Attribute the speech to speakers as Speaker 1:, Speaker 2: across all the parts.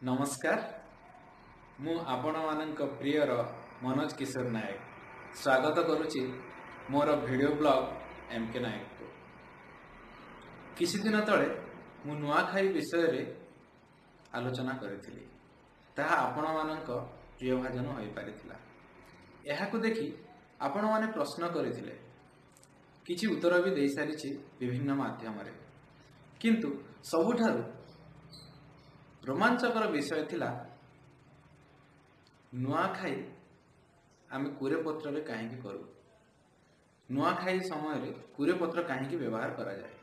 Speaker 1: नमस्कार मु आपण मानक प्रियर मनोज किशोर नायक स्वागत करुच्ची मोर वीडियो ब्लॉग एमके नायक को। किसी दिन तले मु नुआखाई विषय रे आलोचना करी ताहा आपण मानक प्रिय भाजन हो पारिथिला। एहाकु देखि आपण माने प्रश्न करथिले, किछि उत्तर भी दे सारिछि विभिन्न माध्यम रे, किंतु सबुठारु रोमांचकर विषय थिला नुआखाई आमे कुरे पत्र रे काहेकि करू, नुआखाई समय रे कुरे पत्र काहेकि व्यवहार करा जाए।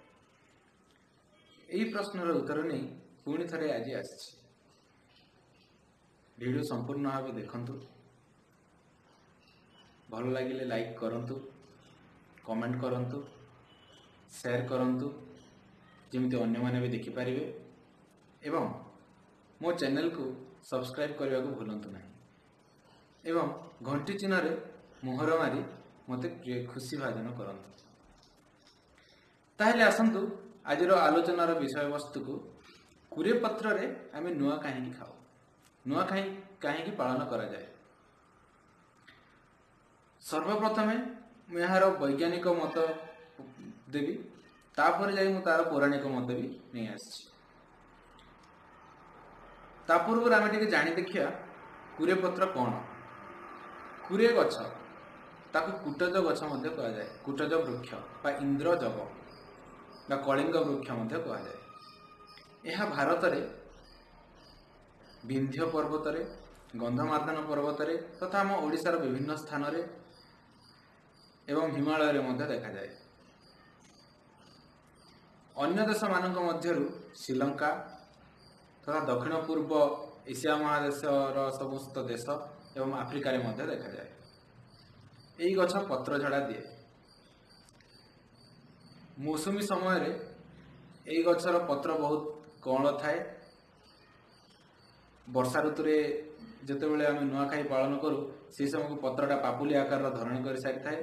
Speaker 1: एही प्रश्नर उत्तर नहीं पुणी थरे आज आछि। वीडियो संपूर्ण भाव देखंतु, भल लागिले लाइक करंतु, कमेंट करंतु, शेयर करंतु, जेमति अन्य माने भी देखि परिबे एवं मो चैनल को सब्सक्राइब करने को भूलंतु नहीं एवं घंटी चिन्ह रे मोहर मारी मते खुशी भाजन करंतु। ताहले आसंतु आज आलोचनार विषय वस्तु को कुरे पत्र रे आमे नुआ काहेकि खाऊ, नुआ काहेकि पालन करा जाए। सर्वप्रथमे यार वैज्ञानिक मत देवी, तापर जाई मु तार पौराणिक मत भी नहीं आछि। ता पूर्व आम टे जाणी देखिया कुरे पत्र कौन। कुरे गछ ताकू कुटज गछ कह जाए, कुटज वृक्ष बा इंद्र जग बा कलिंग वृक्ष कह जाए। यह भारत रे विंध्य पर्वत रे, गंधमार्दन पर्वत रे तथा आम ओडिशार विभिन्न स्थान रे एवं हिमालय रे मध्य देखा जाए। अन्य देश मानक मध्यरु श्रीलंका तथा दक्षिण पूर्व एशिया महादेशर समस्त देश एवं आफ्रिका रे मध्य देखा जाए। यही गछ पत्र झड़ा दिए। मौसुमी समय रे यही गछर पत्र बहुत कौल थाए। वर्षा ऋतु रे जते बेले आमे नुआखाई पालन करू से समय को पत्रटा पापुली आकार धारण कर सारी थाए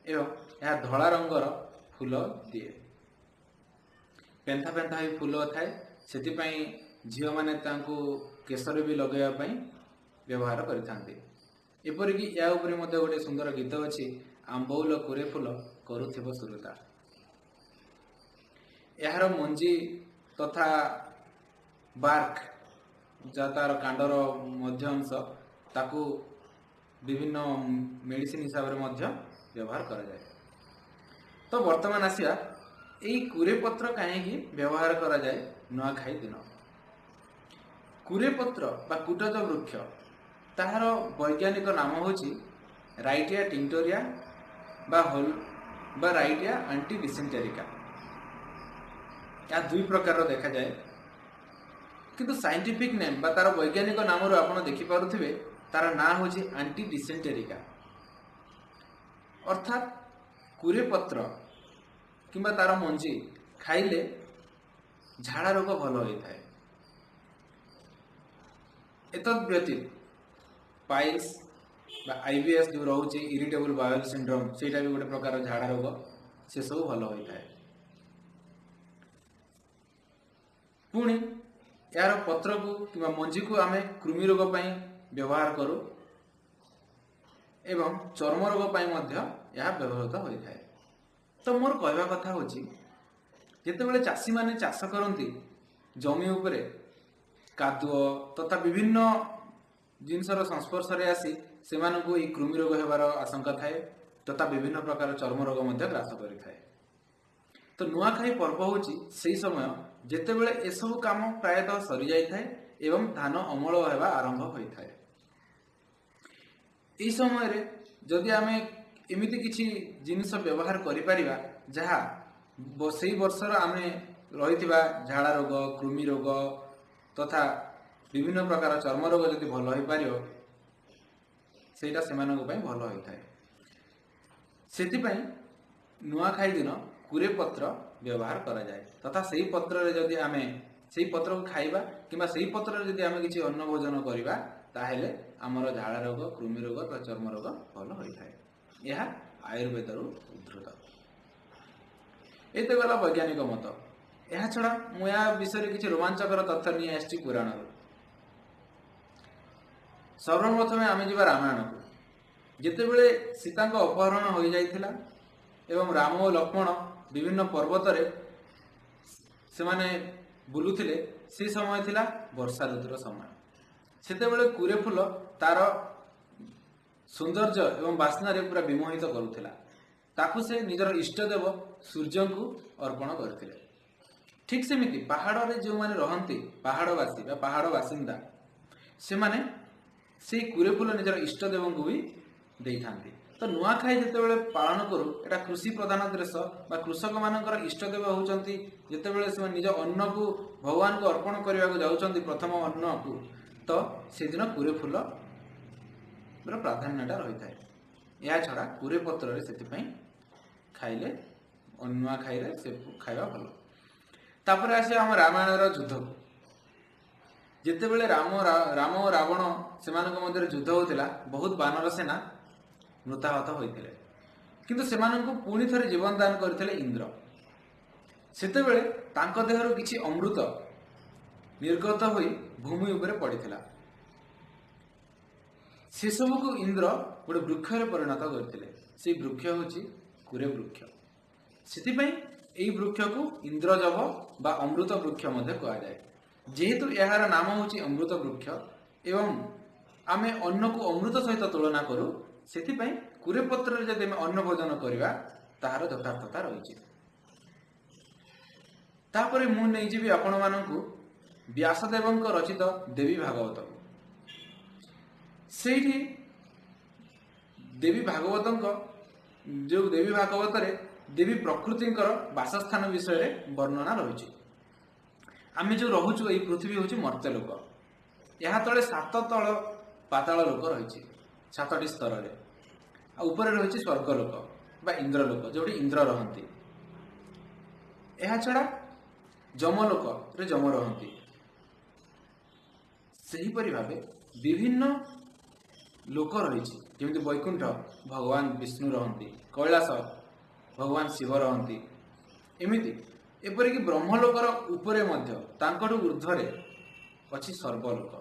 Speaker 1: एवं यह धला रंगर फूल दिए। पेंथा पेंथा ही फूल थाए, सेतिपई झील माने तांको केसर भी लगेया पई व्यवहार करिथांती। एपरिक या उपरे मध्य गोटे सुंदर गीत अछि, आंबौल कुरे फूल करुथिब सुरुता। यार मंजी तथा बार्क जा तार कांडर मध्य अंश ताकू विभिन्न मेडिसिन हिसाब रे मध्य व्यवहार करा जाए। तो वर्तमान आसिया एई कुरे पत्र काहेकि व्यवहार करा जाए नुआखाई दिन। कुरे पत्र बा कुटज वृक्ष ताहार वैज्ञानिक नाम होची राइटिया टिंटोरिया बा राइटिया एंटी डिसेंटेरिका। या दुई प्रकार देखा जाए, किंतु साइंटिफिक नेम बा तार वैज्ञानिक नाम रो आपण देखि पारुथिबे तार ना होची एंटी डिसेंटेरिका। अर्थात कुरे पत्र किंबा तार मंजी खाइले झाड़ा रोग भल होता है। एतद व्यतीत पाइल्स बा आईबीएस जो रोचे इरिटेबल बाउल सिंड्रोम सेटा भी गोटे प्रकार झाड़ा रोग से सब भल होता है। पुणी यार पत्र को किंबा मंजी को आमे कृमि रोग पई व्यवहार करू एवं चर्म रोग पई मध्य यह व्यवहृत होता है। तो मोर कहवा कथा होची, जेतेबेले चाषी माने चाष करती जमी उपरे कादुओ तथा विभिन्न जिनसर संस्पर्श रे आसी सेमानकु ई कृमि रोग हेबार आशंका थाए तथा विभिन्न प्रकार चर्म रोग मध्य ग्रास करि थाए। तो नुआखाई पर्व होची सेही समय जेतेबेले ए सब काम प्रायतः सरी जाई थाए एवं धान अमल हेबा आरंभ होई थाए। एही समय रे जदि आमे एमिति किछि जिनिस व्यवहार करि परिबा जहा सेही वर्षर आमे रहिथिबा झाड़ा रोग, कृमि रोग तथा विभिन्न प्रकार चर्म रोग जदि भल होई पारियो सेटा सेमानक पई भल होई थाए। सेतिपई नुआखाई दिन कुरे पत्र व्यवहार करा जाए तथा सेही पत्र रे जदि आमे सेही पत्र को खाइबा किंबा सेही पत्र रे जदि आमे किछि अन्न भोजन करिबा ताहेले हमर झाड़ा रोग, कृमि रोग तथा चर्म रोग भल होई थाए। यह आयुर्वेद उद्धृत। ये तो गला वैज्ञानिक मत। यह छड़ा मुया विषय किसी रोमांचकर तथ्य नहीं आसछि पुराण। सर्वप्रथमे आम जा रामायण को जितेबले सीता अपहरण हो जाइथिला एवं राम और लक्ष्मण विभिन्न पर्वत से माने बुलुथिले से समय थिला वर्षा ऋतुर समय सेतेबेले कुरे फूल तार सौंदर्य एवं बास्नारे पूरा विमोहित करुथिला ताकू से निजर इष्टदेव सूर्य को अर्पण करथिले। ठीक सेमिति पहाड़ रे जो माने रहंती पहाड़वासी बा पहाड़ बासिंदा से माने से कुरे फूल निजर इष्टदेव को भी देई थांती। तो नुआखाई जितेबले पालन करू एटा कृषि प्रधान देश बा कृषक मानकर इष्टदेव होउचंती जितेबले से निज अन्न को भगवान को अर्पण करने को जाउचंती प्रथम अन्न को तो से दिन कुरे फूल प्राधान्यता रही थाए। या छड़ा कुरे पत्र से खाइले नुआखाई से खाइबा भल। तापर आसे आम रामायण युद्ध को जितेबले राम और रावण से मध्य युद्ध होता बहुत बानर सेना मृताहत होते किंतु सेमानंकु पुणी थरे जीवन दान करथिले इंद्र। सेतेबेले तांको देहरु किछि अमृत निर्गत होई भूमि उपरे पड़िथिला से सब को इंद्र गोटे वृक्ष रे परिणत करथिले। से वृक्ष होछि कुरे वृक्ष। सेतिपई एई वृक्ष को इंद्रजव बा अमृत वृक्ष मध्ये कहा जाय। जेहेतु यार नाम होछि अमृत वृक्ष एवं आमे अन्न को अमृत सहित तुलना करू सेतिपई कुरे पत्र जदि आमे अन्न भोजन करिवा ताहार यथार्थता रहिछि। तापरे मु नै जिबि आपण माननकु व्यासदेवଙ୍କ रचित देवी भागवत सेठी देवी भागवतଙ୍କ जो देवी भागवत रे देवी प्रकृतिଙ୍କର वासस्थान विषय रे वर्णना रहिछि। आमे जो रहुछु एई पृथ्वी होछि मर्त्य लोक। यहाँ तले 7 तल पाताल लोक रहिछि 7टी स्तर रे आ ऊपर रहिछि स्वर्ग लोक बा इंद्र लोक जोटी इंद्र रहंती। एहा छड़ा जमलोक रे जम रहंती। सही परि भाबे विभिन्न लोक रहिछि जेमिति वैकुंठ भगवान विष्णु रहंती कैलास भगवान शिव रहंती एमिति एपरिक ब्रह्मलोकर उपरे मध्य तांकठु ऊर्ध्वरे अछि सर्वलोक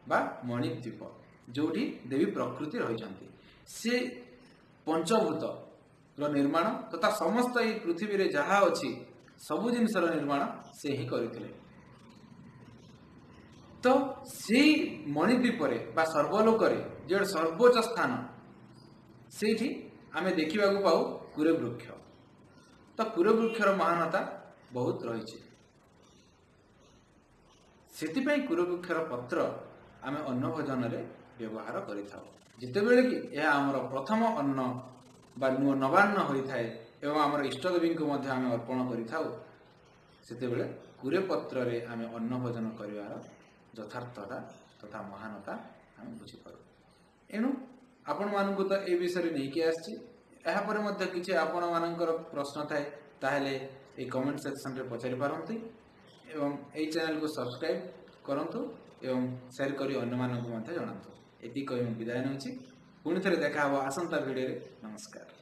Speaker 1: बा मणिद्वीप जोटी देवी प्रकृति रहिछंती। से पंचभूत निर्माण तथा समस्त ये पृथ्वी रे जहा अछि सबु जिनसर निर्माण से ही करथिले। तो से मणिद्वीप रे बा सर्वलोक रे जे सर्वोच्च स्थान सेठी आमे देखिबा को पाऊ कुरे वृक्ष। तो कुरे वृक्षर महानता बहुत रही। सेतिपई कुरे वृक्षर पत्र आमे अन्न भोजन रे व्यवहार करिथाउ। जितेबेले कि यह आमर प्रथम अन्न बा नवान्न होइथाए एवं आमर इष्टदेवी को मध्य आमे अर्पण करिथाउ सेतेबेले कुरे पत्र रे आमे अन्न भोजन करिवार यथार्थता तथा महानता आमे बुझी पारू। एनु आपण मानकु तो ए विषय नहीं कि आछि। एहा परे मध्य किछि आपण मानकर प्रश्न थाए ताहेले ए कमेंट सेक्शन रे पचारि पारंती एवं ए चैनल को सब्सक्राइब करंतु एवं शेयर करी अन्य मानकु मध्य जणांतु। एति कहि विदाय नउछि। पुणी थरे देखा हबो आसंता वीडियो रे। नमस्कार।